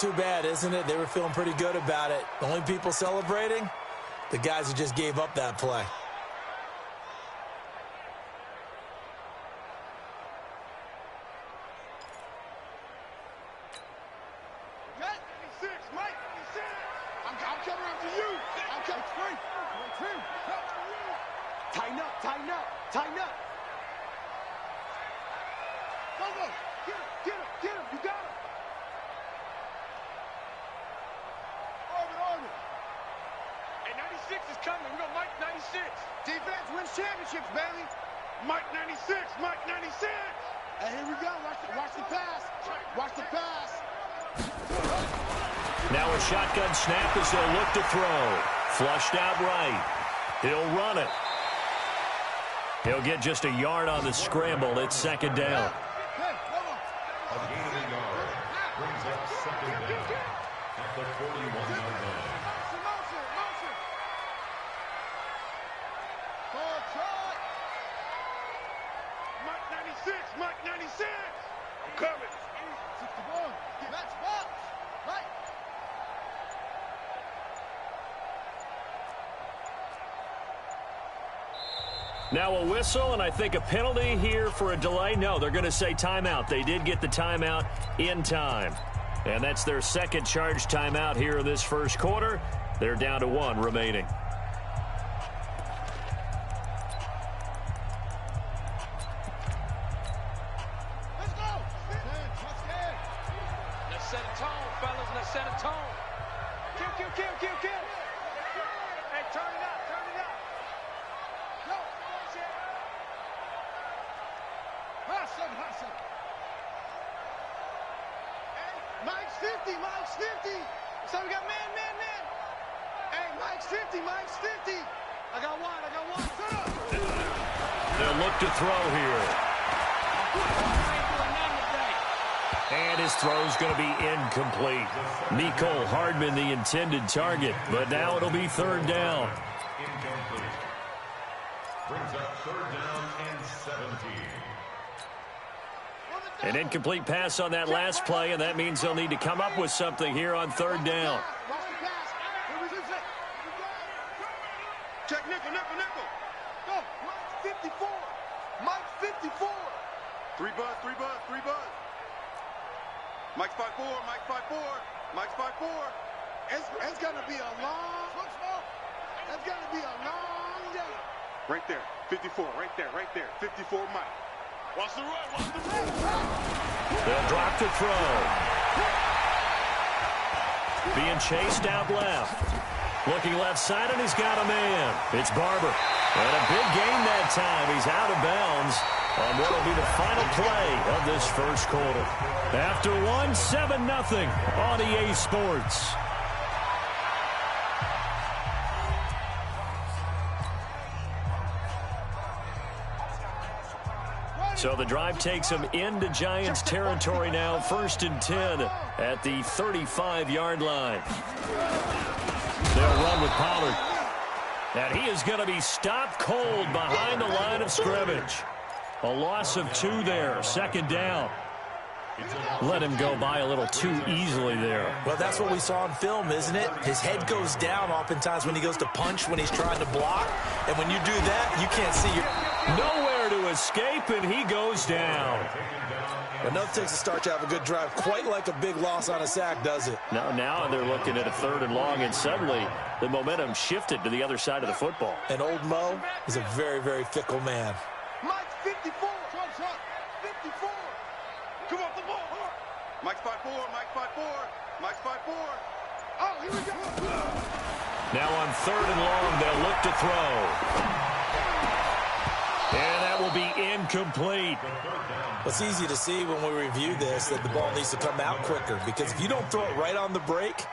Too bad, isn't it? They were feeling pretty good about it. The only people celebrating, the guys who just gave up that play. Now a shotgun snap as they'll look to throw. Flushed out right. He'll run it. He'll get just a yard on the scramble. It's second down. A gain of a yard brings up second down at the 41-yard line. Mike 96, Mike 96. I'm coming. 61. Match box. Right. Now a whistle, and I think a penalty here for a delay. No, they're going to say timeout. They did get the timeout in time. And that's their second charge timeout here in this first quarter. They're down to 1 remaining. Let's go. Let's set a tone, fellas. Let's set a tone. Kill, kill, kill, kill, kill. Hey, turn it up, turn it up. Go. Hot second. Hey, Mike's 50, Mike's 50. So we got man. Hey, Mike's 50, Mike's 50. I got one. Shut up. They'll look to throw here. And his throw's going to be incomplete. Nicole Hardman, the intended target, but now it'll be third down. Incomplete. Brings up third down and 17. An incomplete pass on that last play, and that means they'll need to come up with something here on third down. Check nickel. Go. Mike 54. Mike 54. 3 buzz. Mike's 5'4", Mike's 5'4", Mike's 5'4". It's gonna be a long. It's gonna be a long day. Right there, 54. Right there, 54, Mike. Watch the run. They'll drop to throw. Being chased out left. Looking left side, and he's got a man. It's Barber. And a big gain that time. He's out of bounds on what will be the final play of this first quarter. After 1, 7-0 on EA Sports. So the drive takes them into Giants territory now. 1st and 10 at the 35-yard line. They'll run with Pollard. And he is going to be stopped cold behind the line of scrimmage. A loss of 2 there. Second down. Let him go by a little too easily there. Well, that's what we saw on film, isn't it? His head goes down oftentimes when he goes to punch, when he's trying to block. And when you do that, you can't see your... Nowhere to escape, and he goes down. But nothing takes a start to have a good drive. Quite like a big loss on a sack, does it? Now they're looking at a 3rd and long, and suddenly the momentum shifted to the other side of the football. And old Mo is a very, very fickle man. Mike 54. 54. Come off the ball. Mike's 5'4", Mike's 5'4", Mike's 5'4". Oh, here we go. Now on 3rd and long, they'll look to throw. And that will be incomplete. It's easy to see when we review this that the ball needs to come out quicker, because if you don't throw it right on the break,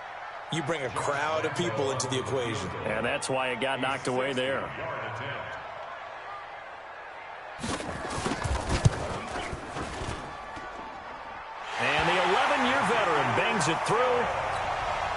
you bring a crowd of people into the equation. And that's why it got knocked away there. And the 11-year veteran bangs it through.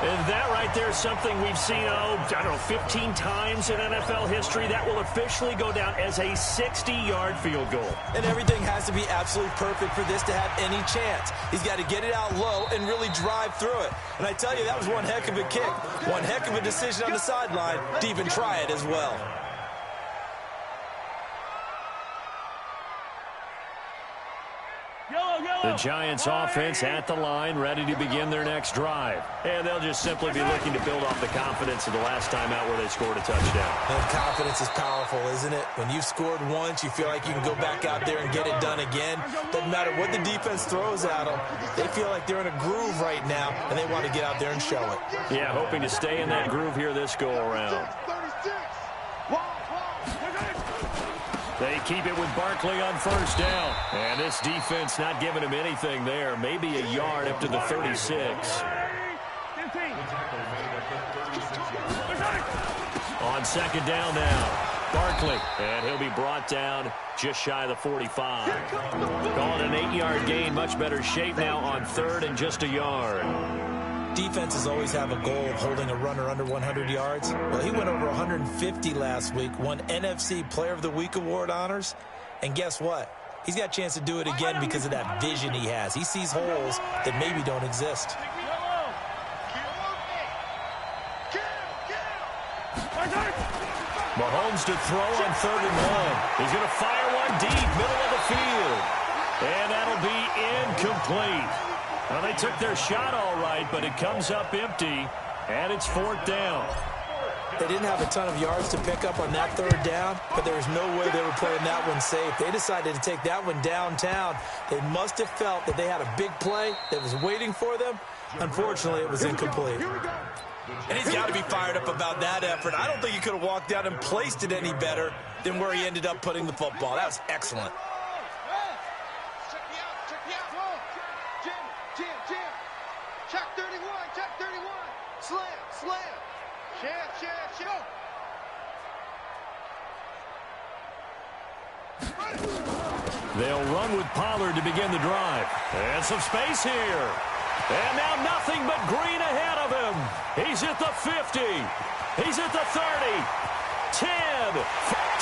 And that right there is something we've seen, I don't know, 15 times in NFL history. That will officially go down as a 60-yard field goal. And everything has to be absolutely perfect for this to have any chance. He's got to get it out low and really drive through it. And I tell you, that was one heck of a kick. One heck of a decision on the sideline to even try it as well. The Giants offense at the line, ready to begin their next drive. And they'll just simply be looking to build off the confidence of the last time out where they scored a touchdown. And confidence is powerful, isn't it? When you've scored once, you feel like you can go back out there and get it done again. Doesn't matter what the defense throws at them. They feel like they're in a groove right now, and they want to get out there and show it. Yeah, hoping to stay in that groove here this go-around. They keep it with Barkley on first down. And this defense not giving him anything there. Maybe a yard up to the 36. On second down now, Barkley. And he'll be brought down just shy of the 45. Calling an 8-yard gain. Much better shape now on third and just a yard. Defenses always have a goal of holding a runner under 100 yards. Well, he went over 150 last week, won NFC Player of the Week award honors. And guess what? He's got a chance to do it again because of that vision he has. He sees holes that maybe don't exist. Mahomes to throw on third and one. He's going to fire one deep, middle of the field. And that'll be incomplete. Well, they took their shot all right, but it comes up empty, and it's fourth down. They didn't have a ton of yards to pick up on that third down, but there was no way they were playing that one safe. They decided to take that one downtown. They must have felt that they had a big play that was waiting for them. Unfortunately, it was incomplete. And he's got to be fired up about that effort. I don't think he could have walked out and placed it any better than where he ended up putting the football. That was excellent. Check 31, check 31. Slam, slam. Share. They'll run with Pollard to begin the drive. And some space here. And now nothing but green ahead of him. He's at the 50. He's at the 30. 10.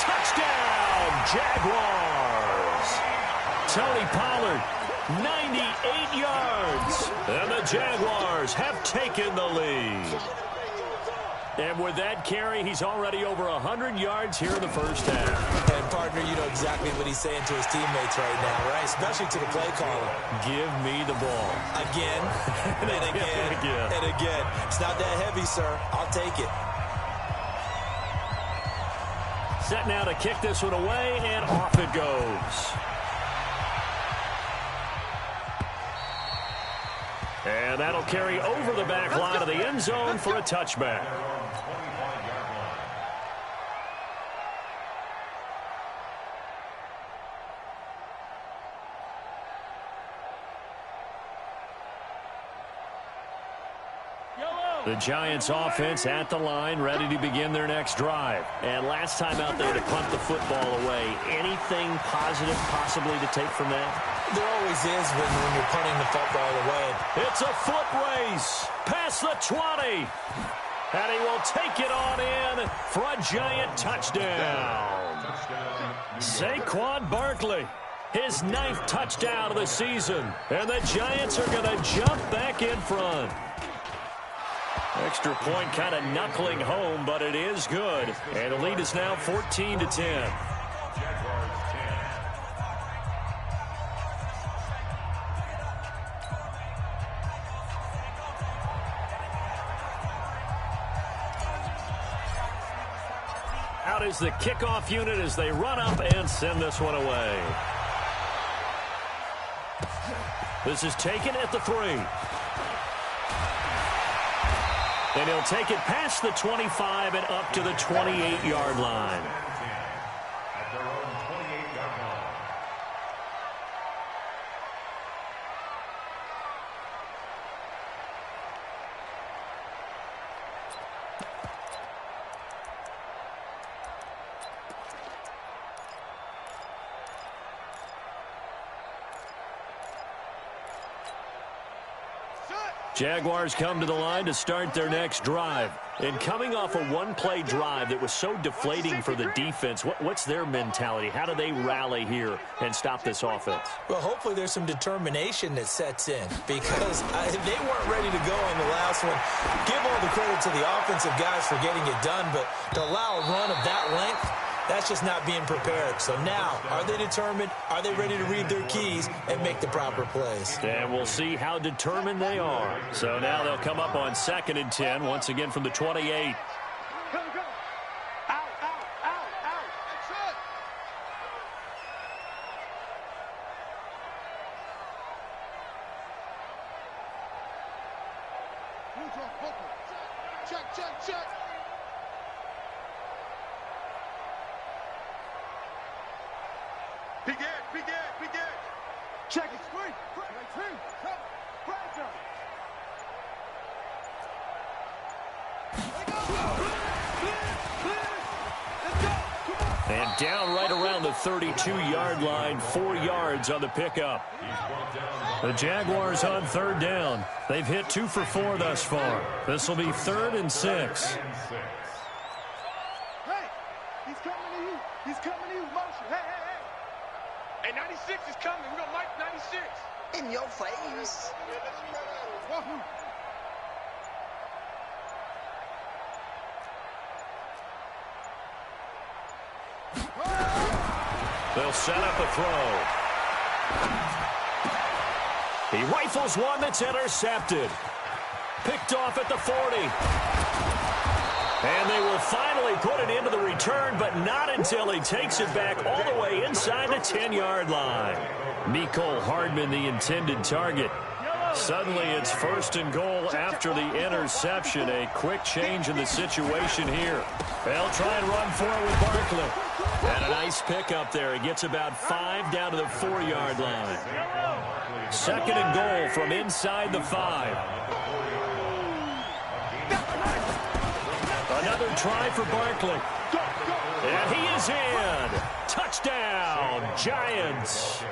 Touchdown, Jaguars. Tony Pollard, 98 yards. And the Jaguars have taken the lead. And with that carry, he's already over 100 yards here in the first half. And, partner, you know exactly what he's saying to his teammates right now, right? Especially to the play caller. Give me the ball. Again, and again, and again. It's not that heavy, sir. I'll take it. Set now to kick this one away, and off it goes. And that'll carry over the back line of the end zone for a touchback. The Giants offense at the line, ready to begin their next drive. And last time out there to punt the football away. Anything positive possibly to take from that? There always is when you're punting the football away. It's a foot race past the 20. And he will take it on in for a Giant touchdown. Saquon Barkley, his 9th touchdown of the season. And the Giants are going to jump back in front. Extra point kind of knuckling home, but it is good. And the lead is now 14-10. Out is the kickoff unit as they run up and send this one away. This is taken at the 3. And he'll take it past the 25 and up to the 28-yard line. At their own 28-yard line. Jaguars come to the line to start their next drive. And coming off a one-play drive that was so deflating for the defense, what's their mentality? How do they rally here and stop this offense? Well, hopefully there's some determination that sets in because they weren't ready to go on the last one. Give all the credit to the offensive guys for getting it done, but to allow a run of that length, that's just not being prepared. So now, are they determined? Are they ready to read their keys and make the proper plays? And we'll see how determined they are. So now they'll come up on 2nd and 10, once again from the 28. Go, go. Out, out, out, out. That's it. Neutral, open. Check, check, check. Big edge, big edge, big edge. Check it, screen. And down right around the 32-yard line, 4 yards on the pickup. The Jaguars on 3rd down. They've hit 2 for 4 thus far. This will be 3rd and 6. Hey, he's coming to you. He's coming to you. Motion. Hey, hey, hey. Hey, 96 is coming. We're going to Mike 96. In your face. They'll set up a throw. He rifles one that's intercepted. Picked off at the 40. And they will finally put it into the return, but not until he takes it back all the way inside the 10-yard line. Mecole Hardman, the intended target. Suddenly it's 1st and goal after the interception. A quick change in the situation here. They'll try and run for it with Barkley. And a nice pickup there. He gets about 5 down to the 4-yard line. 2nd and goal from inside the 5. Another try for Barkley. And he is in. Touchdown, Giants.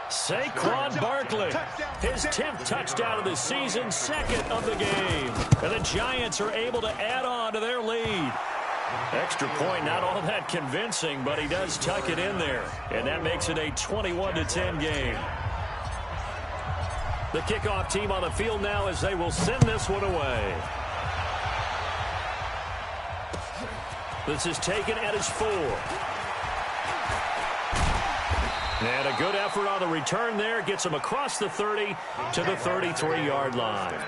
Saquon Barkley, his 10th touchdown of the season, 2nd of the game. And the Giants are able to add on to their lead. Extra point, not all that convincing, but he does tuck it in there. And that makes it a 21-10 game. The kickoff team on the field now as they will send this one away. This is taken at his 4. And a good effort on the return there. Gets him across the 30 to the 33-yard line.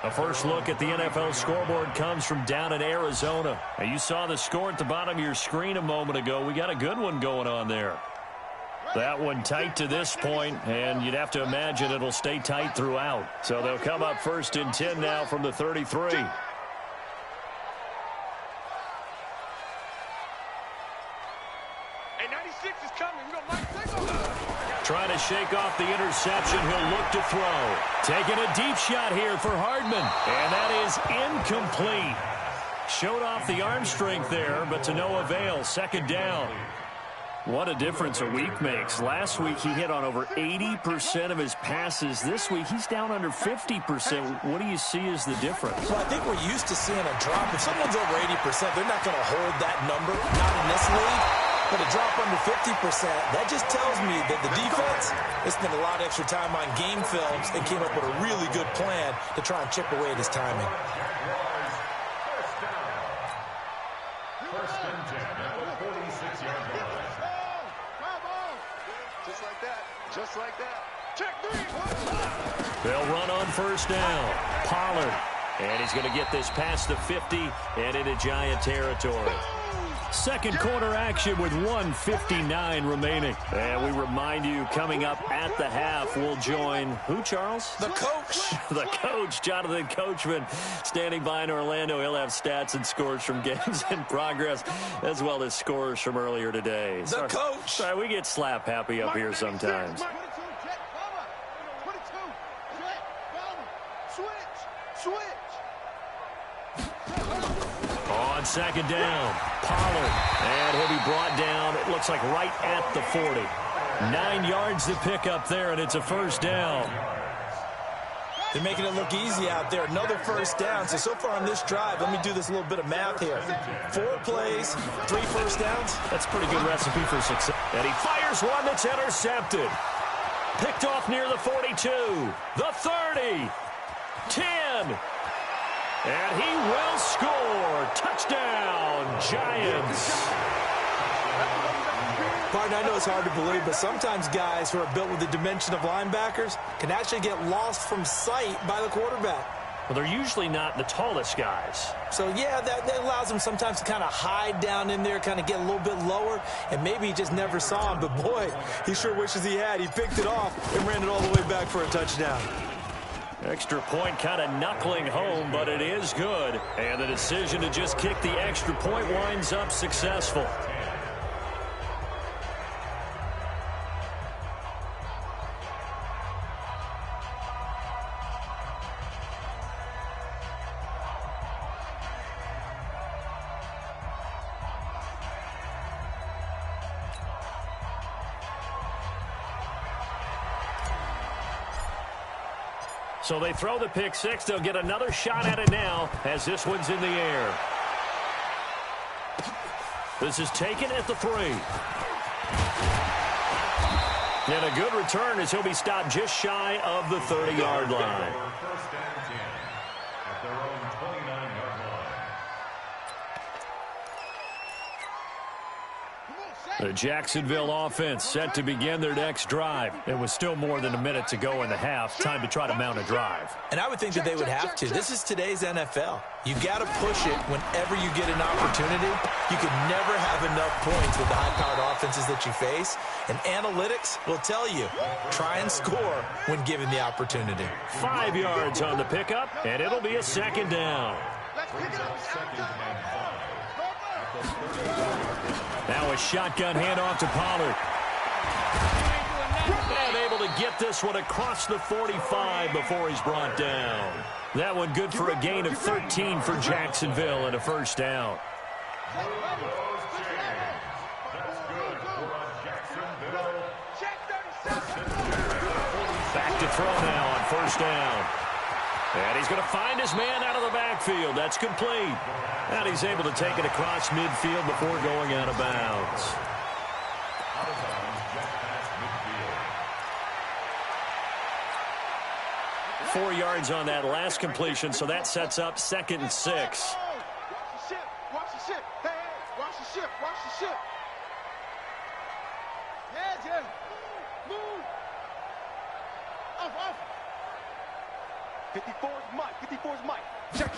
A first look at the NFL scoreboard comes from down in Arizona. Now, you saw the score at the bottom of your screen a moment ago. We got a good one going on there. That one tight to this point, and you'd have to imagine it'll stay tight throughout. So they'll come up 1st and 10 now from the 33. Trying to shake off the interception. He'll look to throw. Taking a deep shot here for Hardman. And that is incomplete. Showed off the arm strength there, but to no avail. 2nd down. What a difference a week makes. Last week he hit on over 80% of his passes. This week he's down under 50%. What do you see as the difference? Well, I think we're used to seeing a drop. If someone's over 80%, they're not going to hold that number. Not in this league. But a drop under 50%, that just tells me that the defense has spent a lot of extra time on game films and came up with a really good plan to try and chip away at his timing. First and 10 at the 46-yard line. Just like that. Just like that. Check 3. They'll run on 1st down. Pollard. And he's going to get this past the 50 and into Giant territory. Second quarter action with 1:59 remaining. And we remind you, coming up at the half, we'll join who, Charles? The coach. The coach, Jonathan Coachman, standing by in Orlando. He'll have stats and scores from games in progress, as well as scores from earlier today. The coach. Sorry, we get slap happy up here sometimes. On 2nd down, Pollard, and he'll be brought down, it looks like right at the 40. 9 yards to pick up there, and it's a 1st down. They're making it look easy out there. Another first down. So far on this drive, let me do this little bit of math here. 4 plays, 3 first downs. That's a pretty good recipe for success. And he fires one that's intercepted. Picked off near the 42, the 30, 10. And he will score. Touchdown, Giants. Partner, I know it's hard to believe, but sometimes guys who are built with the dimension of linebackers can actually get lost from sight by the quarterback. Well, they're usually not the tallest guys. So, yeah, that allows them sometimes to kind of hide down in there, kind of get a little bit lower, and maybe he just never saw him. But, boy, he sure wishes he had. He picked it off and ran it all the way back for a touchdown. Extra point kind of knuckling home, but it is good. And the decision to just kick the extra point winds up successful. So they throw the pick six. They'll get another shot at it now as this one's in the air. This is taken at the 3. And a good return as he'll be stopped just shy of the 30-yard line. First and 10 at their own 29-yard line. The Jacksonville offense set to begin their next drive. It was still more than a minute to go in the half. Time to try to mount a drive. And I would think that they would have to. This is today's NFL. You got to push it whenever you get an opportunity. You can never have enough points with the high-powered offenses that you face. And analytics will tell you, try and score when given the opportunity. 5 yards on the pickup, and it'll be a second down. Now a shotgun handoff to Pollard. And able to get this one across the 45 before he's brought down. That one good for a gain of 13 for Jacksonville and a first down. Back to throw now on first down. And he's going to find his man out of the backfield. That's complete. And he's able to take it across midfield before going out of bounds. 4 yards on that last completion, so that sets up 2nd and 6. Watch the ship. Watch the ship. Hey, watch the ship. Watch the ship. Yeah, Jim. Move. Off. 54 is Mike. 54 is Mike. Check.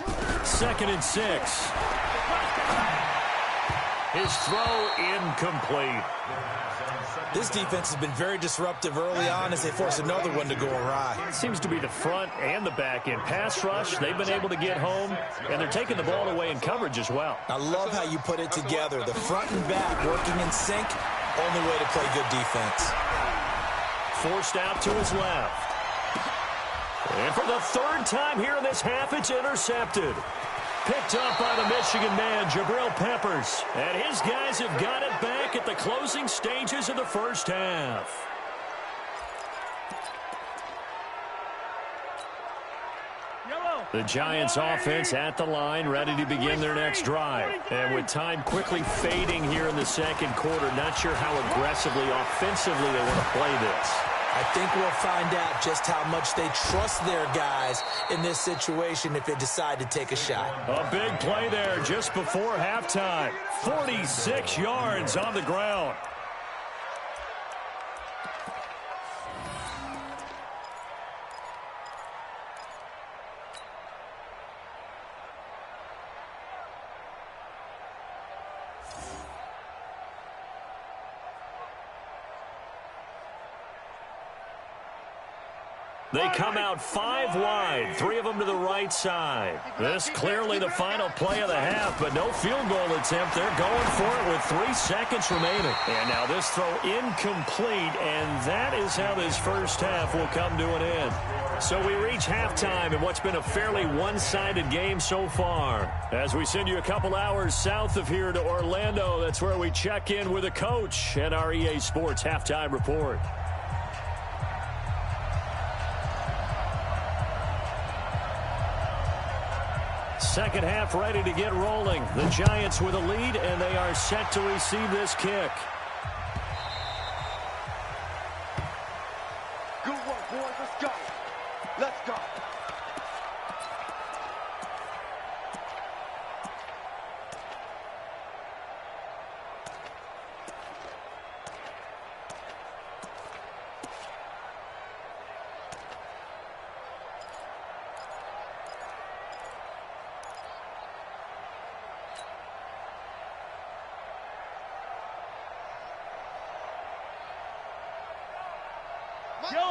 2nd and 6. His throw incomplete. This defense has been very disruptive early on as they force another one to go awry. It seems to be the front and the back end. Pass rush, they've been able to get home, and they're taking the ball away in coverage as well. I love how you put it together. The front and back working in sync, only way to play good defense. Forced out to his left. And for the 3rd time here in this half, it's intercepted. Picked up by the Michigan man, Jabril Peppers. And his guys have got it back at the closing stages of the first half. The Giants offense at the line, ready to begin their next drive. And with time quickly fading here in the 2nd quarter, not sure how aggressively, offensively they want to play this. I think we'll find out just how much they trust their guys in this situation if they decide to take a shot. A big play there just before halftime. 46 yards on the ground. They come out 5 wide, 3 of them to the right side. This clearly the final play of the half, but no field goal attempt. They're going for it with 3 seconds remaining. And now this throw incomplete, and that is how this first half will come to an end. So we reach halftime in what's been a fairly one-sided game so far. As we send you a couple hours south of here to Orlando, that's where we check in with a coach at our EA Sports Halftime Report. second half ready to get rolling. The Giants with a lead, and they are set to receive this kick. Good work, boys. Let's go. Let's go.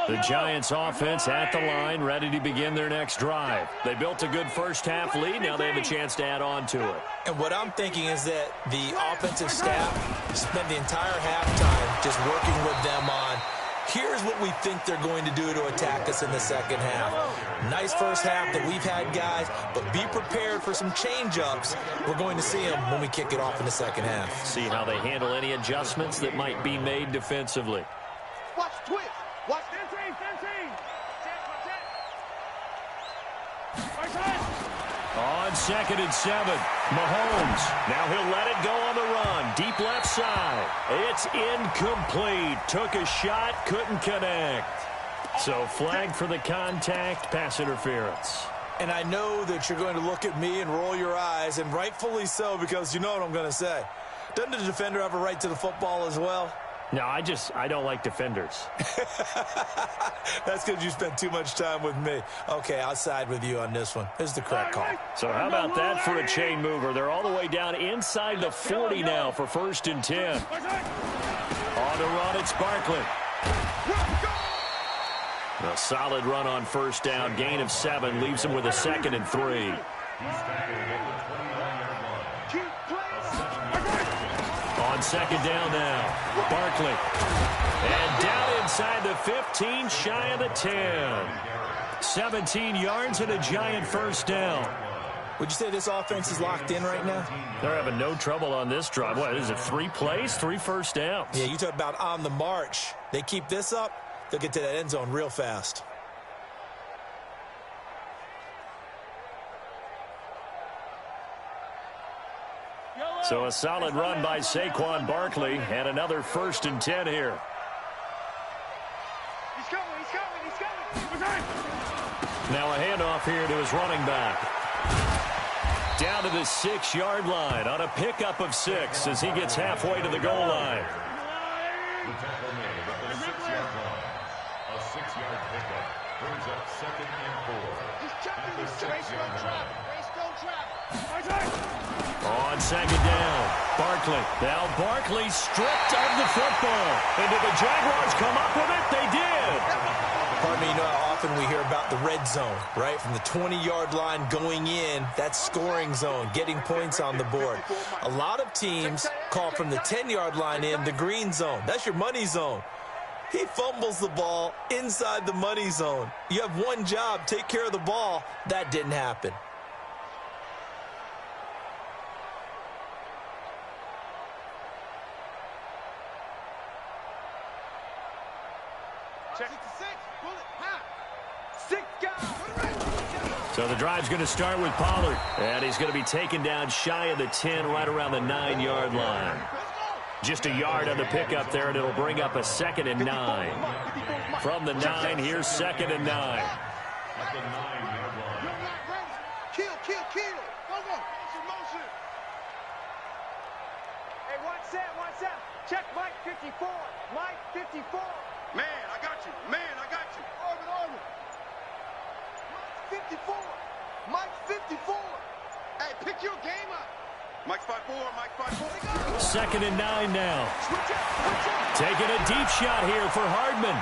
The Giants offense at the line, ready to begin their next drive. They built a good first half lead. Now they have a chance to add on to it. And what I'm thinking is that the offensive staff spent the entire halftime just working with them on, here's what we think they're going to do to attack us in the second half. Nice first half that we've had, guys, but be prepared for some change-ups. We're going to see them when we kick it off in the second half. See how they handle any adjustments that might be made defensively. Watch twist. Watch that. On 2nd and 7, Mahomes. Now he'll let it go on the run. Deep left side. It's incomplete. Took a shot, couldn't connect. So flag for the contact, pass interference. And I know that you're going to look at me and roll your eyes, and rightfully so, because you know what I'm going to say. Doesn't the defender have a right to the football as well? No, I don't like defenders. That's because you spent too much time with me. Okay, I'll side with you on this one. This is the correct call. So how about that for a chain mover? They're all the way down inside the 40 now for 1st and 10. On the run, it's Barkley. A solid run on 1st down. Gain of 7 leaves him with a 2nd and 3. On 2nd down now, Barkley. And down inside the 15, shy of the 10. 17 yards and a Giant 1st down. Would you say this offense is locked in right now? They're having no trouble on this drive. What is it, 3 plays, 3 first downs? Yeah, you talk about on the march. They keep this up, they'll get to that end zone real fast. So a solid run by Saquon Barkley and another 1st and 10 here. He's coming. Now a handoff here to his running back. Down to the 6-yard line on a pickup of 6 as he gets halfway to the goal line. The tackle made at the 6-yard line. A 6-yard pickup brings up 2nd and 4. At the 6-yard line. On 2nd down, Barkley. Now Barkley stripped of the football. And did the Jaguars come up with it? They did. Pardon me, you know how often we hear about the red zone, right? From the 20-yard line going in, that's scoring zone, getting points on the board. A lot of teams call from the 10-yard line in the green zone. That's your money zone. He fumbles the ball inside the money zone. You have one job, take care of the ball. That didn't happen. So the drive's going to start with Pollard. And he's going to be taken down shy of the 10, right around the 9-yard line. Just a yard on the pickup there, and it'll bring up a 2nd and 9. From the 9, here's 2nd and 9. At the 9-yard line. Kill. Go. Motion. Hey, watch that. Check Mike 54. Mike 54. Man, I got you. Orbit. Mike 54. Mike 54. Hey, pick your game up. Mike's 5'4". 2nd and 9 now. Taking a deep shot here for Hardman.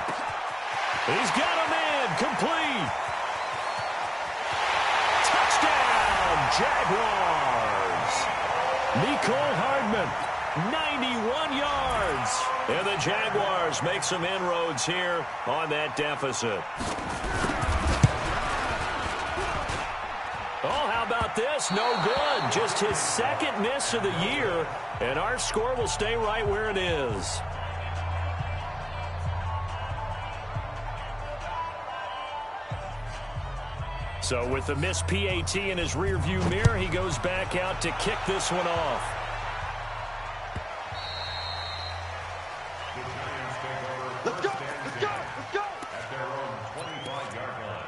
He's got a man. Complete. Touchdown, Jaguars. Mecole Hardman, 91 yards. And the Jaguars make some inroads here on that deficit. Oh, how about this? No good. Just his 2nd miss of the year, and our score will stay right where it is. So with the missed PAT in his rearview mirror, he goes back out to kick this one off. Let's go! Let's go! Let's go! At their own 25-yard line.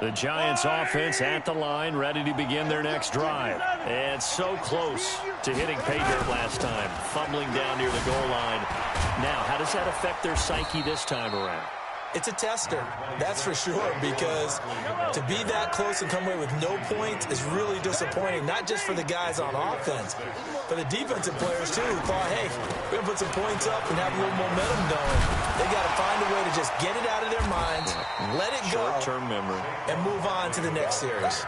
The Giants offense at the line, ready to begin their next drive. And so close to hitting pay dirt last time, fumbling down near the goal line. Now, how does that affect their psyche this time around? It's a tester, that's for sure, because to be that close and come away with no points is really disappointing, not just for the guys on offense, but the defensive players, too, who thought, hey, we're going to put some points up and have a little momentum going. They got to find a way to just get it out of their minds, let it go, short-term memory, and move on to the next series.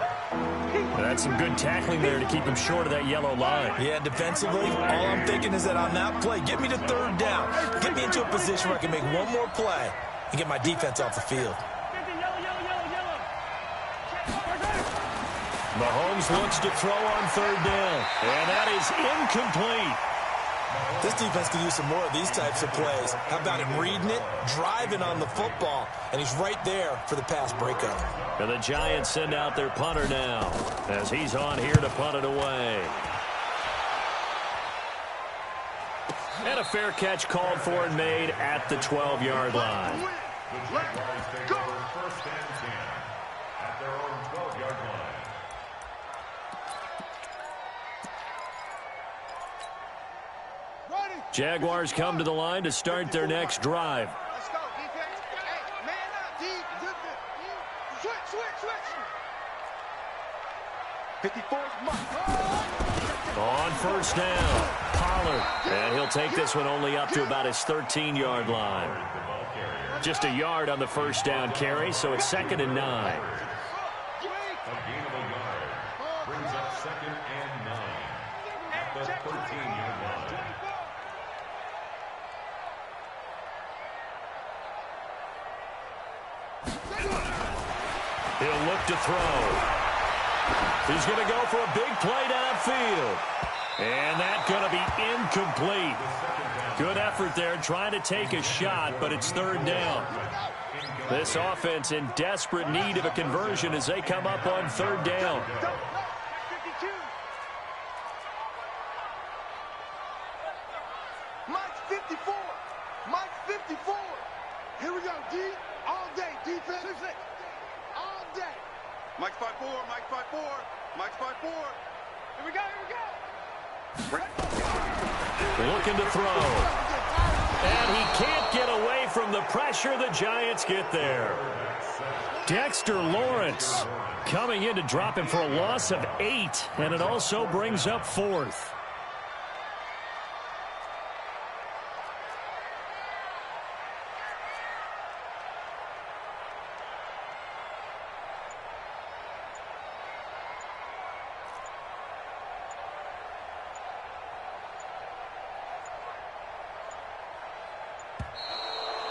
That's some good tackling there to keep him short of that yellow line. Yeah, defensively, all I'm thinking is that on that play, get me to third down. Get me into a position where I can make one more play and get my defense off the field. Mahomes looks to throw on third down, and that is incomplete. This defense could use some more of these types of plays. How about him reading it, driving on the football, and he's right there for the pass breakup. And the Giants send out their punter now as he's on here to punt it away. And a fair catch called for and made at the 12-yard line. The Jaguars take over first and 10 at their own 12-yard line. Jaguars come to the line to start their next drive. Let's go, defense. Hey, man up, D. Switch. 54's Mike. On first down, Pollard. And he'll take this one only up to about his 13-yard line. Just a yard on the first down carry, so it's 2nd and 9. A gainable yard brings up 2nd and 9 at the 13-yard line. He'll look to throw. He's going to go for a big play downfield. And that's going to be incomplete. Good effort there trying to take a shot, but it's third down. This offense in desperate need of a conversion as they come up on third down. Mike's 54. Mike's 54. Here we go, D. All day, defense. All day. Mike's 5'4", Mike's 5'4", Mike's 5'4". Here we go. Looking to throw. And he can't get away from the pressure. The Giants get there. Dexter Lawrence coming in to drop him for a loss of 8. And it also brings up 4th.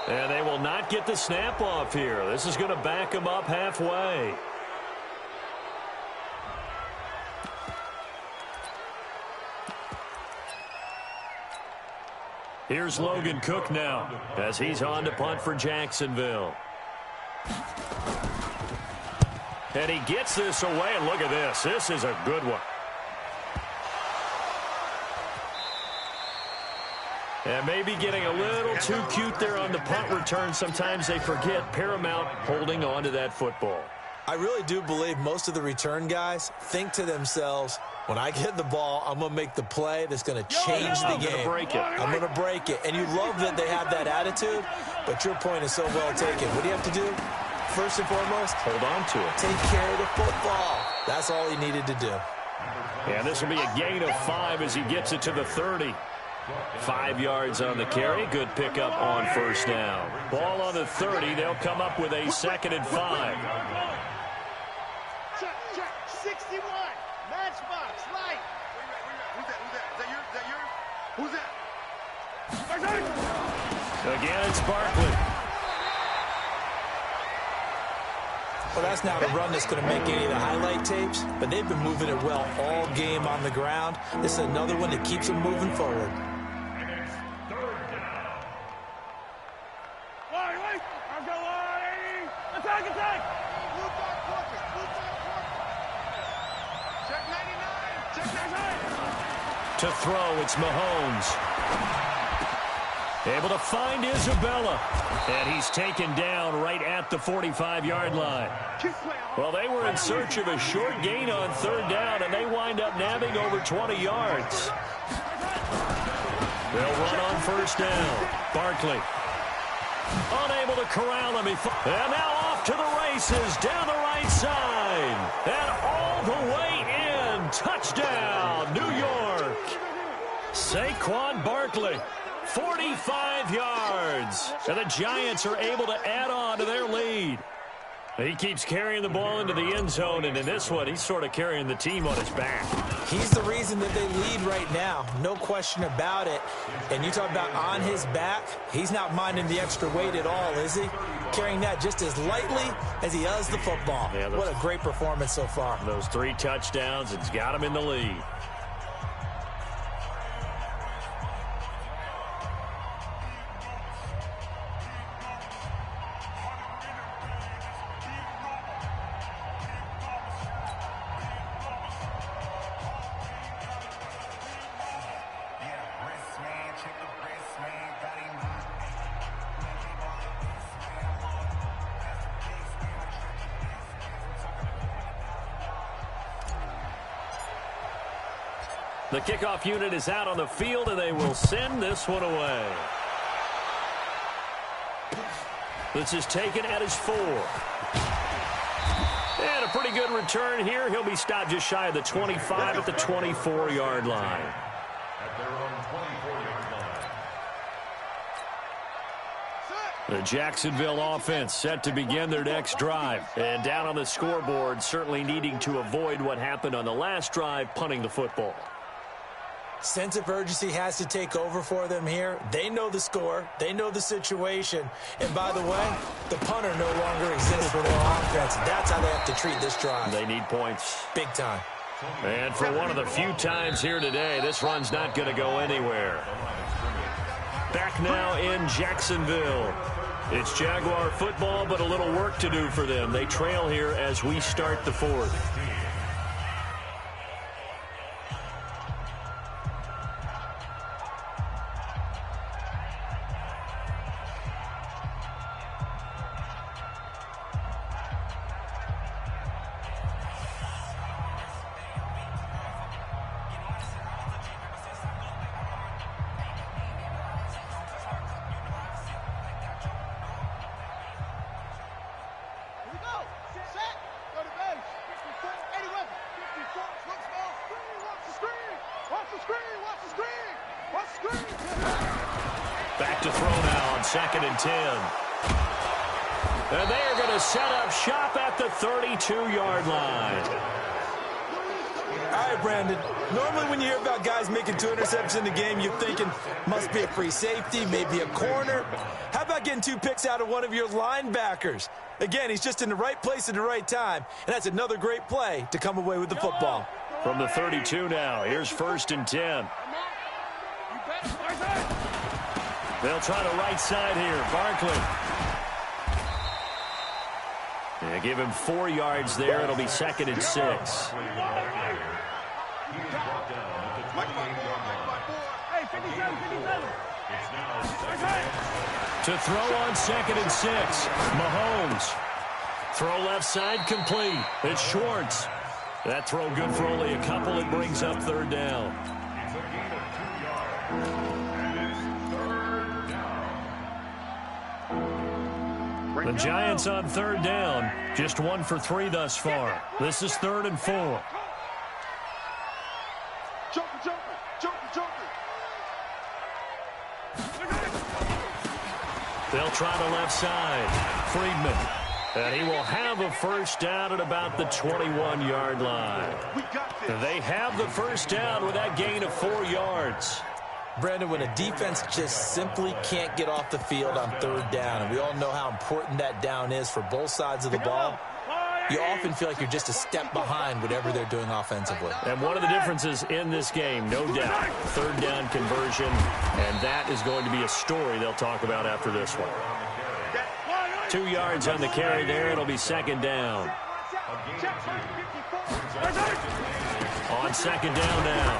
And they will not get the snap off here. This is going to back them up halfway. Here's Logan Cook now as he's on to punt for Jacksonville. And he gets this away, and look at this. This is a good one. And maybe getting a little too cute there on the punt return. Sometimes they forget paramount holding on to that football. I really do believe most of the return guys think to themselves, when I get the ball, I'm going to make the play that's going to change the game. I'm going to break it. And you love that they have that attitude, but your point is so well taken. What do you have to do? First and foremost, hold on to it. Take care of the football. That's all he needed to do. And this will be a gain of 5 as he gets it to the 30. 5 yards on the carry. Good pickup on first down. Ball on the 30. They'll come up with a 2nd and 5. Check. 61. Matchbox. Light. Who's that? Who's that? Again, it's Barkley. Well, that's not a run that's going to make any of the highlight tapes, but they've been moving it well all game on the ground. This is another one that keeps them moving forward. To throw, it's Mahomes. Able to find Isabella. And he's taken down right at the 45-yard line. Well, they were in search of a short gain on third down, and they wind up nabbing over 20 yards. They'll run on first down. Barkley. Unable to corral him. And now off to the races down the right side. And all the way in. Touchdown, New York. Saquon Barkley. 45 yards. And the Giants are able to add on to their lead. He keeps carrying the ball into the end zone, and in this one, he's sort of carrying the team on his back. He's the reason that they lead right now. No question about it. And you talk about on his back, he's not minding the extra weight at all, is he? Carrying that just as lightly as he does the football. Yeah, what a great performance so far. Those 3 touchdowns, it's got him in the lead. The kickoff unit is out on the field, and they will send this one away. This is taken at his 4. And a pretty good return here. He'll be stopped just shy of the 25 at the 24-yard line. At their own 24-yard line. The Jacksonville offense set to begin their next drive. And down on the scoreboard, certainly needing to avoid what happened on the last drive, punting the football. Sense of urgency has to take over for them here. They know the score. They know the situation. And by the way, the punter no longer exists for their offense. That's how they have to treat this drive. They need points. Big time. And for one of the few times here today, this run's not going to go anywhere. Back now in Jacksonville. It's Jaguar football, but a little work to do for them. They trail here as we start the 4th. Back to throw now on 2nd and 10. And they are going to set up shop at the 32-yard line. All right, Brandon. Normally when you hear about guys making 2 interceptions in the game, you're thinking must be a free safety, maybe a corner. How about getting 2 picks out of one of your linebackers? Again, he's just in the right place at the right time, and that's another great play to come away with the football. From the 32 now, here's 1st and 10. They'll try the right side here. Barkley. They give him 4 yards there. It'll be 2nd and 6. To throw on 2nd and 6. Mahomes. Throw left side complete. It's Schwartz. That throw good for only a couple. It brings up 3rd down. It's a gain of 2 yards. And it's 3rd down. The Giants on 3rd down. Just 1 for 3 thus far. This is 3rd and 4. They'll try the left side. Friedman. And he will have a first down at about the 21-yard line. They have the first down with that gain of 4 yards. Brandon, when a defense just simply can't get off the field on 3rd down, and we all know how important that down is for both sides of the ball, you often feel like you're just a step behind whatever they're doing offensively. And one of the differences in this game, no doubt, third down conversion, and that is going to be a story they'll talk about after this one. 2 yards on the carry there. It'll be second down. On second down now,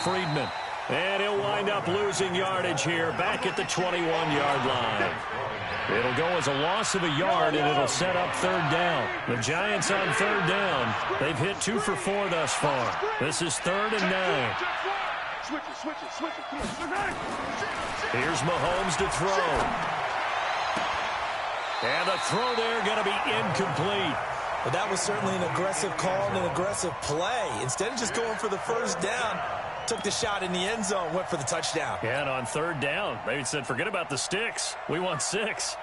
Friedman. And he'll wind up losing yardage here back at the 21-yard line. It'll go as a loss of a yard, and it'll set up third down. The Giants on third down. They've hit 2 for 4 thus far. This is 3rd and 9. Here's Mahomes to throw. And the throw there going to be incomplete. Well, that was certainly an aggressive call and an aggressive play. Instead of just going for the first down, took the shot in the end zone, went for the touchdown. Yeah, and on third down, they said, forget about the sticks. We want 6.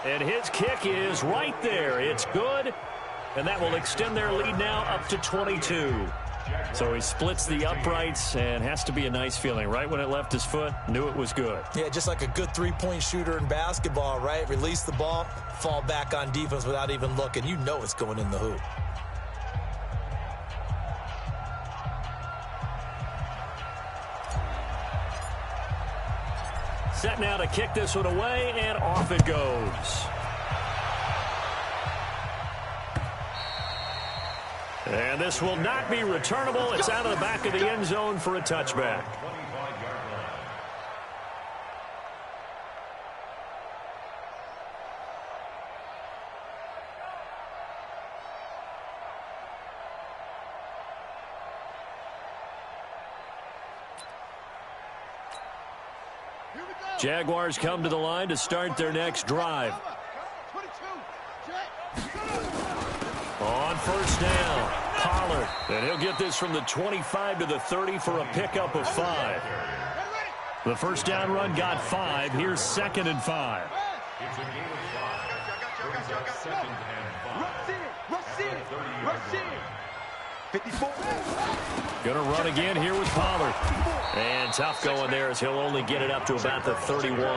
And his kick is right there. It's good, and that will extend their lead now up to 22. So he splits the uprights, and has to be a nice feeling. Right when it left his foot, knew it was good. Yeah, just like a good three-point shooter in basketball, right? Release the ball, fall back on defense without even looking. You know it's going in the hoop. Set now to kick this one away, and off it goes. And this will not be returnable. It's out of the back of the end zone for a touchback. Jaguars come to the line to start their next drive. On first down, Pollard. And he'll get this from the 25 to the 30 for a pickup of 5. The first down run got 5. Here's 2nd and 5. It's a game of 5. Brings up 2nd and 5. 54. Going to run again here with Pollard. And tough going there as he'll only get it up to about the 31. He's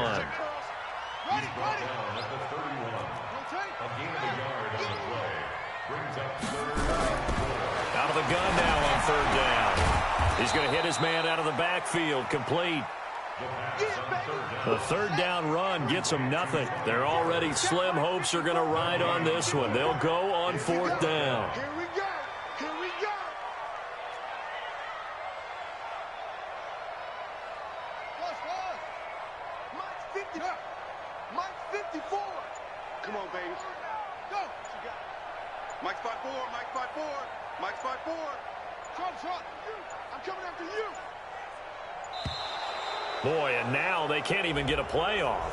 brought down at the 31. A gain of a yard on the play. Brings up 3rd and 4. Out of the gun now on third down. He's going to hit his man out of the backfield. Complete. The third down run gets them nothing. They're already slim. Hopes are going to ride on this one. They'll go on 4th down. Here we go. Here we go. Mike's 50. Mike's 54. Come on, baby. Go. Mike's 5'4". Mike's 5'4". Mike's 5'4". Trump. I'm coming after you. Boy, and now they can't even get a playoff.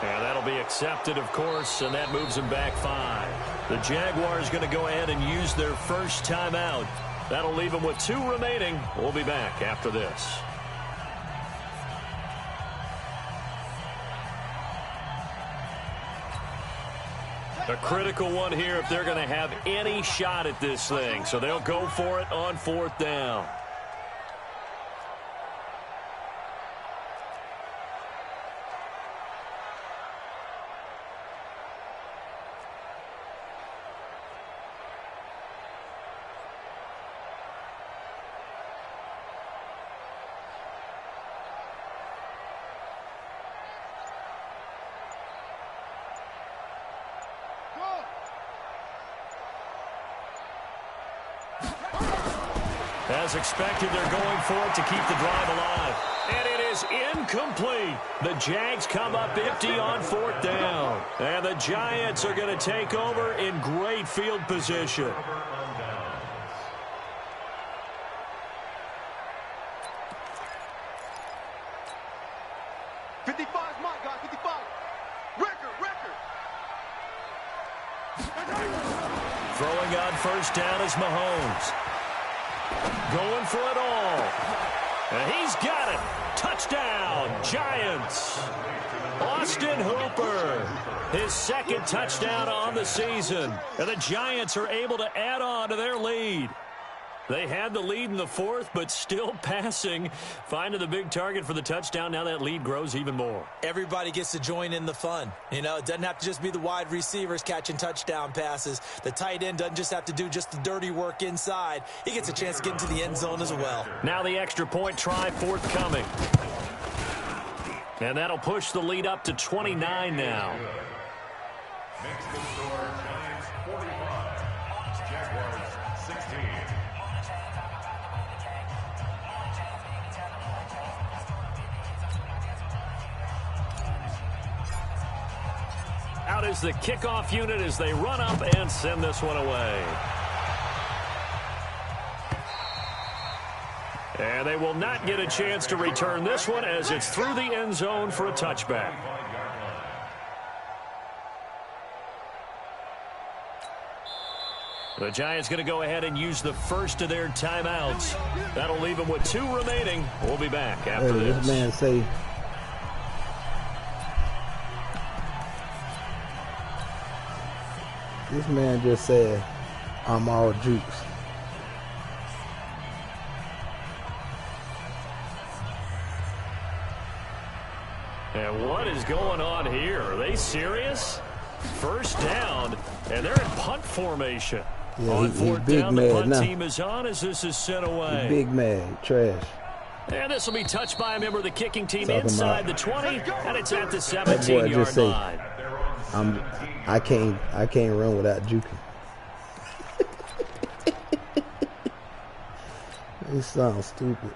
And that'll be accepted, of course, and that moves them back 5. The Jaguars going to go ahead and use their first timeout. That'll leave them with 2 remaining. We'll be back after this. A critical one here if they're going to have any shot at this thing. So they'll go for it on 4th down. As expected, they're going for it to keep the drive alive. And it is incomplete. The Jags come up empty on 4th down. And the Giants are going to take over in great field position. 55, my guy, 55. Record. Throwing on first down is Mahomes. Going for it all. And he's got it. Touchdown, Giants. Austin Hooper, his 2nd touchdown on the season. And the Giants are able to add on to their lead. They had the lead in the fourth, but still passing. Finding the big target for the touchdown. Now that lead grows even more. Everybody gets to join in the fun. You know, it doesn't have to just be the wide receivers catching touchdown passes. The tight end doesn't just have to do just the dirty work inside. He gets a chance to get into the end zone as well. Now the extra point try forthcoming. And that'll push the lead up to 29 now. Makes the score Giants 45, Jaguars 16. Out is the kickoff unit as they run up and send this one away. And they will not get a chance to return this one as it's through the end zone for a touchback. The Giants going to go ahead and use the first of their timeouts. That'll leave them with 2 remaining. We'll be back after this. This man say, this man just said, I'm all jukes. And what is going on here? Are they serious? First down, and they're in punt formation. Yeah, on fourth down, the punt team is on as this is sent away. He's big mad, trash. And this will be touched by a member of the kicking team inside the 20, and it's at the 17-yard line. I can't run without juking. This sounds stupid.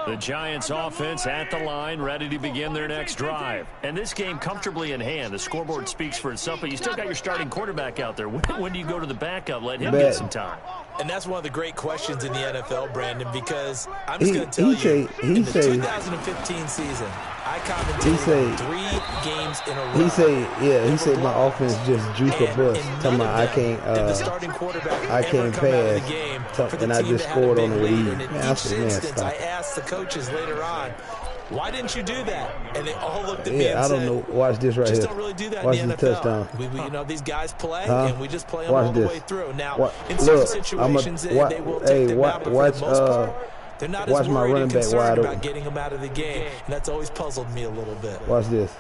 The Giants offense at the line, ready to begin their next drive. And this game comfortably in hand. The scoreboard speaks for itself, but you still got your starting quarterback out there. When do you go to the backup? Let him get some time. And that's one of the great questions in the NFL, Brandon, because I'm just going to tell you, in the 2015 season, I commentated 3 games in a row. He said my offense just juke a bus. Talking about I can't pass, and I just scored on the lead. And in each instance, I asked the coaches later on, why didn't you do that? And they all looked at me and said, I don't know. Watch this right here. Just don't really do that Watch in the NFL. Touchdown. We, you know, these guys play, and we just play them all the way through. Now, in certain situations, they will take them out, but for the most part, they're not as worried and concerned about getting them out of the game. And that's always puzzled me a little bit. Watch this.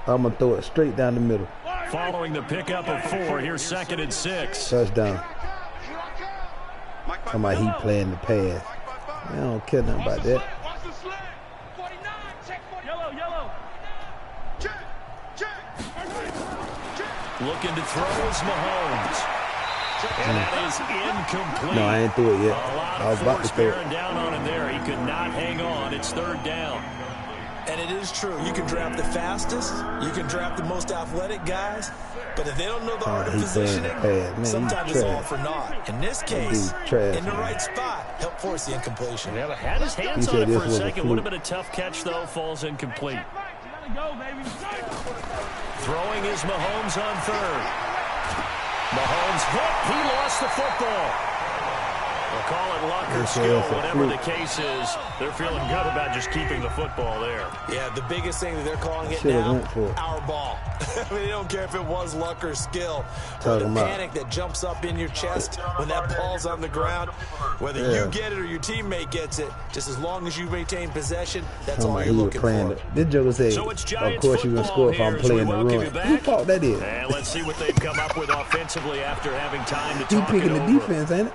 I'm going to throw it straight down the middle. Following the pickup of 4, here's 2nd and 6. Touchdown. Talking about he playing the pass. I don't care nothing about that. Looking to throw is Mahomes. And that is incomplete. No, I ain't through it yet. I was about to throw it. Down on him there. He could not hang on. It's 3rd down. And it is true. You can draft the fastest. You can draft the most athletic guys. But if they don't know the art of positioning, sometimes it's all for naught. In this case, in the right spot, help force the incompletion. Yeah, but had his hands on it for a second. Would have been a tough catch, though. Falls incomplete. Throwing is Mahomes on 3rd. Mahomes hit. He lost the football. We'll call it luck or skill. Whatever the case is, they're feeling good about just keeping the football there. Yeah, the biggest thing that they're calling it now, our ball. I mean, they don't care if it was luck or skill. Or the panic that jumps up in your chest when that ball's on the ground. Whether you get it or your teammate gets it, just as long as you maintain possession, that's all you're looking for. This joke said, of course you're going to score if I'm playing the run. Who thought that is? And let's see what they've come up with offensively after having time to talk it over. He picking the defense, ain't it?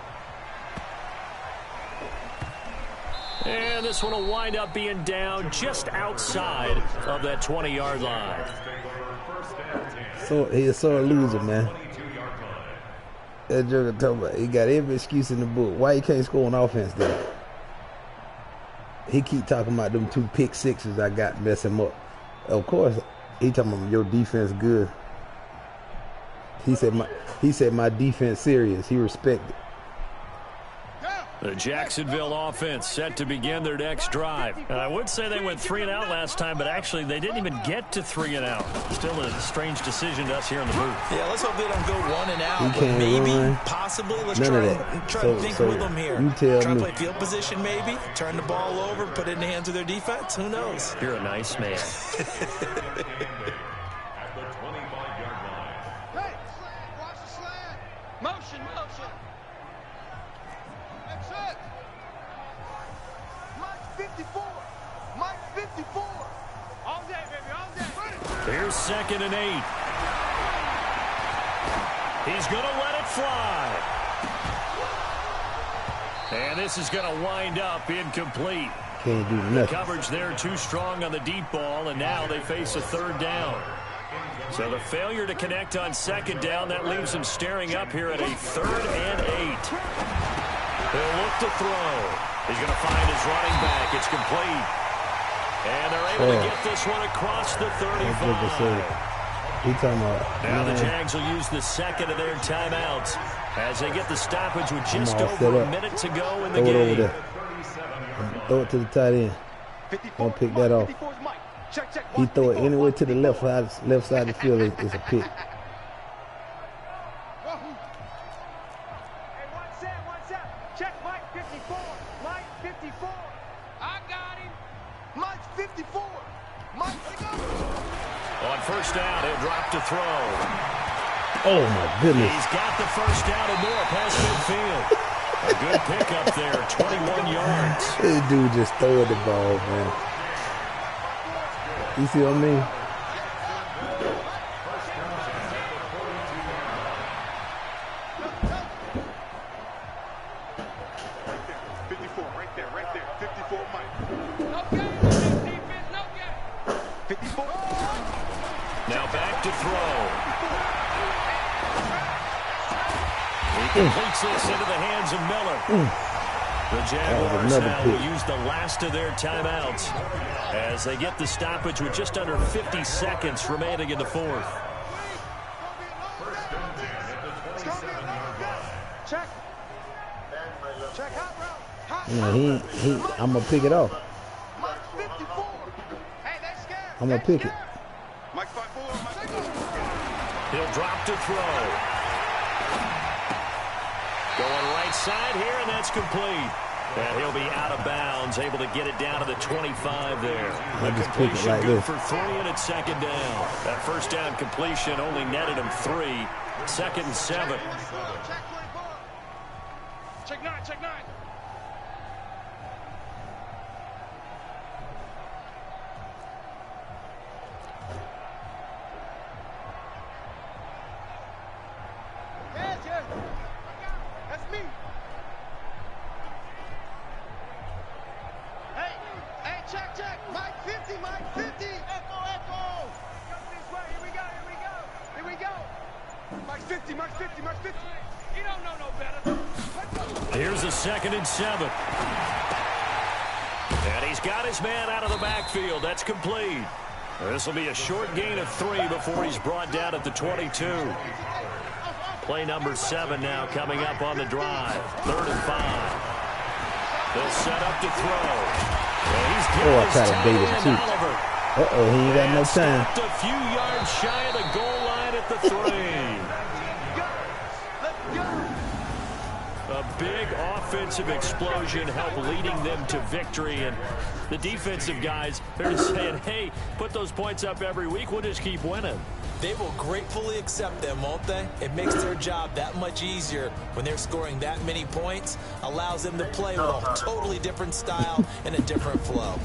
And this one will wind up being down just outside of that 20-yard line. So he's a sore loser, man. That joker talking about he got every excuse in the book. Why he can't score on offense then? He keep talking about them 2 pick sixes I got mess him up. Of course, he talking about your defense good. He said my defense serious. He respected. The Jacksonville offense set to begin their next drive. And I would say they went 3 and out last time, but actually they didn't even get to 3 and out. Still a strange decision to us here in the booth. Yeah, let's hope they don't go 1 and out. He can't maybe, run. possibly, let's None try of that. to think with them here. You tell try me. to play field position maybe, turn the ball over, put it in the hands of their defense. Who knows? You're a nice man. At the 25-yard line. Hey, watch the slant. Motion. That's it. Mike 54. Mike 54. All day, baby, all day. Here's 2nd and 8. He's going to let it fly. And this is going to wind up incomplete. Can't do nothing. Coverage there too strong on the deep ball, and now they face a 3rd down. So the failure to connect on 2nd down, that leaves them staring up here at a 3rd and 8. He'll look to throw. He's going to find his running back. It's complete. And they're able to get this one across the 35. He talking about, Now the Jags will use the 2nd of their timeouts as they get the stoppage with just over a minute to go in the throw it game. over there. Throw it to the tight end. Don't pick that off. He throw it anywhere to the left side of the field. It's a pick. Check Mike 54. Mike 54. I got him. Mike 54. Mike 54. On 1st down, he'll drop to throw. Oh, my goodness. He's got the 1st down and more past midfield. A good pickup there, 21 yards. This dude just throwing the ball, man. You see what I mean? Now back to throw. He completes this into the hands of Miller. The Jaguars now will use the last of their timeouts as they get the stoppage with just under 50 seconds remaining in the 4th. Yeah, I'm going to pick it off. I'm going to pick it. He'll drop to throw. Going right side here, and that's complete. And he'll be out of bounds, able to get it down to the 25 there. I just pick it like good this. for 3, and it's 2nd down. That 1st down completion only netted him 3. 2nd and 7. Check 9, check 9. That's me. Hey, check. Mike 50, Mike 50. Echo. Come this way. Here we go. Mike 50. You don't know no better. Here's a 2nd and 7. And he's got his man out of the backfield. That's complete. This will be a short gain of 3 before he's brought down at the 22. Play number 7 now coming up on the drive. 3rd and 5. They'll set up to throw. He's I tried to bait him too. Uh-oh, he ain't got no time. A few yards shy of the goal line at the 3. A big offensive explosion helped leading them to victory. And the defensive guys, they're just saying, hey, put those points up every week. We'll just keep winning. They will gratefully accept them, won't they? It makes their job that much easier when they're scoring that many points. Allows them to play with a totally different style and a different flow.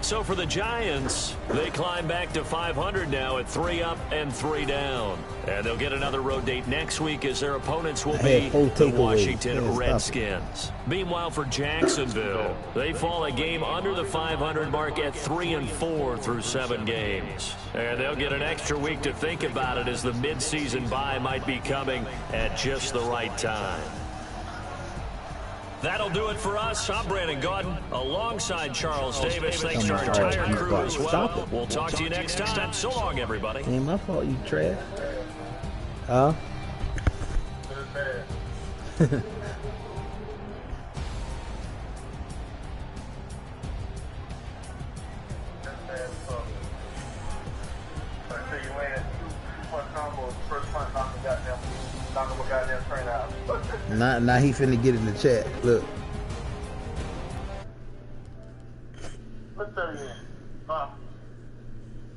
So for the Giants, they climb back to 500 now at 3 up and 3 down. And they'll get another road date next week as their opponents will be the Washington Redskins. Meanwhile, for Jacksonville, they fall a game under the 500 mark at 3-4 through 7 games. And they'll get an extra week to think about it as the midseason bye might be coming at just the right time. That'll do it for us. I'm Brandon Gaudin alongside Charles Davis. Thanks to our entire crew as well. We'll talk to you next time. So long, everybody. Ain't my fault, you trash. Huh? Now he finna get in the chat. Look.